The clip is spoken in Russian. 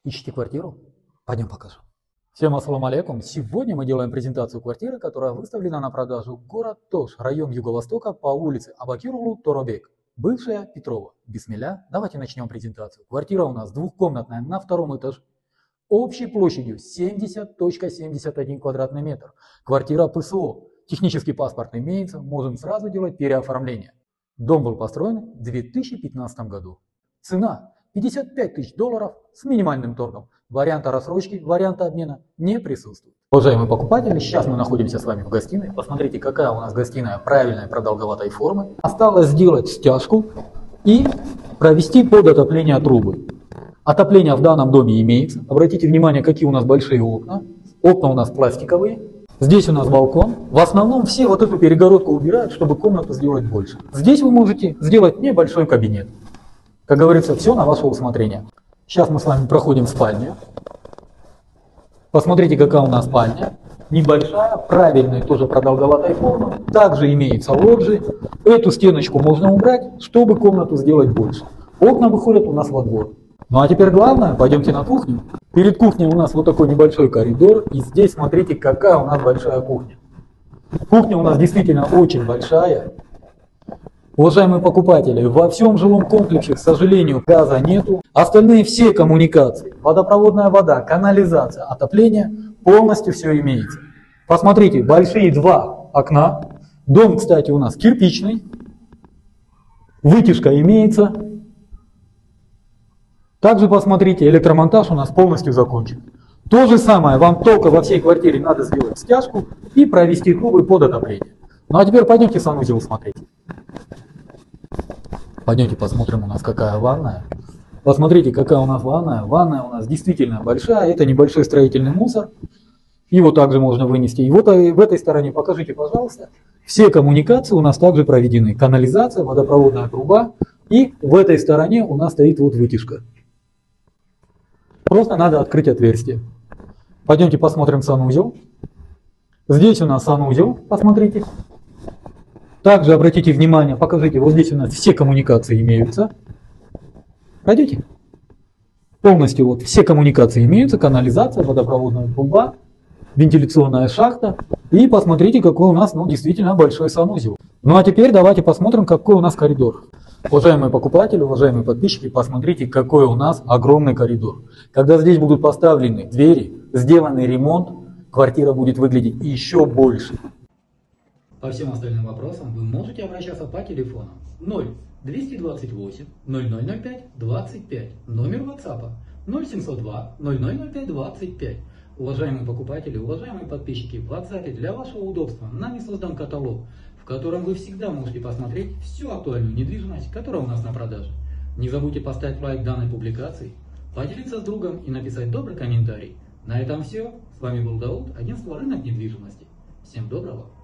Ищите квартиру? Пойдем покажу. Всем ассаламу алейкум. Сегодня мы делаем презентацию квартиры, которая выставлена на продажу. Город Тош, район Юго-Востока, по улице Абакирлу, Торобек. Бывшая Петрова. Бисмилля. Давайте начнем презентацию. Квартира у нас двухкомнатная на втором этаже. Общей площадью 70,71 квадратный метр. Квартира ПСО. Технический паспорт имеется. Можем сразу делать переоформление. Дом был построен в 2015 году. Цена $55 тысяч с минимальным торгом. Варианта рассрочки, варианта обмена не присутствует. Уважаемые покупатели, сейчас мы находимся с вами в гостиной. Посмотрите, какая у нас гостиная правильной продолговатой формы. Осталось сделать стяжку и провести под отопление трубы. Отопление в данном доме имеется. Обратите внимание, какие у нас большие окна. Окна у нас пластиковые. Здесь у нас балкон. В основном все вот эту перегородку убирают, чтобы комнату сделать больше. Здесь вы можете сделать небольшой кабинет. Как говорится, все на ваше усмотрение. Сейчас мы с вами проходим в спальню. Посмотрите, какая у нас спальня. Небольшая, правильная, тоже продолговатой формы. Также имеется лоджия. Эту стеночку можно убрать, чтобы комнату сделать больше. Окна выходят у нас во двор. Ну а теперь главное, пойдемте на кухню. Перед кухней у нас вот такой небольшой коридор. И здесь смотрите, какая у нас большая кухня. Кухня у нас действительно очень большая. Уважаемые покупатели, во всем жилом комплексе, к сожалению, газа нету. Остальные все коммуникации, водопроводная вода, канализация, отопление, полностью все имеется. Посмотрите, большие два окна. Дом, кстати, у нас кирпичный. Вытяжка имеется. Также посмотрите, электромонтаж у нас полностью закончен. То же самое, вам только во всей квартире надо сделать стяжку и провести трубы под отопление. Ну а теперь пойдемте санузел смотреть. Пойдемте посмотрим у нас какая ванная. Посмотрите, какая у нас ванная. Ванная у нас действительно большая. Это небольшой строительный мусор. Его также можно вынести. И вот в этой стороне, покажите, пожалуйста. Все коммуникации у нас также проведены. Канализация, водопроводная труба. И в этой стороне у нас стоит вот вытяжка. Просто надо открыть отверстие. Пойдемте посмотрим санузел. Здесь у нас санузел, посмотрите. Также обратите внимание, покажите, вот здесь у нас все коммуникации имеются. Пройдите. Полностью вот все коммуникации имеются, канализация, водопроводная труба, вентиляционная шахта. И посмотрите, какой у нас действительно большой санузел. Ну а теперь давайте посмотрим, какой у нас коридор. Уважаемые покупатели, уважаемые подписчики, посмотрите, какой у нас огромный коридор. Когда здесь будут поставлены двери, сделанный ремонт, квартира будет выглядеть еще больше. По всем остальным вопросам вы можете обращаться по телефону 0228 0005 25, номер WhatsApp 0702 0005 25. Уважаемые покупатели, уважаемые подписчики, в WhatsApp для вашего удобства нами создан каталог, в котором вы всегда можете посмотреть всю актуальную недвижимость, которая у нас на продаже. Не забудьте поставить лайк данной публикации, поделиться с другом и написать добрый комментарий. На этом все. С вами был Дауд, агентство «Рынок недвижимости». Всем доброго!